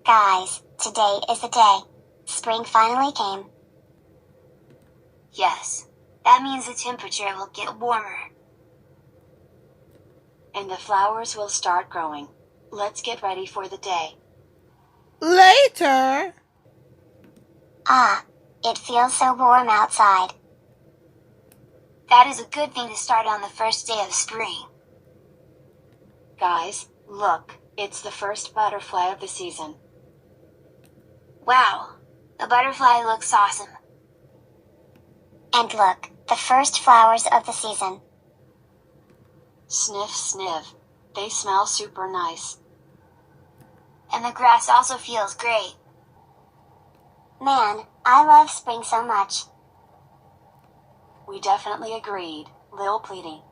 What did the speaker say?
Guys, today is the day. Spring finally came. Yes, that means the temperature will get warmer. And the flowers will start growing. Let's get ready for the day. Later. Ah, it feels so warm outside. That is a good thing to start on the first day of spring. Guys, look, it's the first butterfly of the season. Wow, the butterfly looks awesome. And look, the first flowers of the season. Sniff, sniff. They smell super nice. And the grass also feels great. Man, I love spring so much. We definitely agreed, Lil'Petey.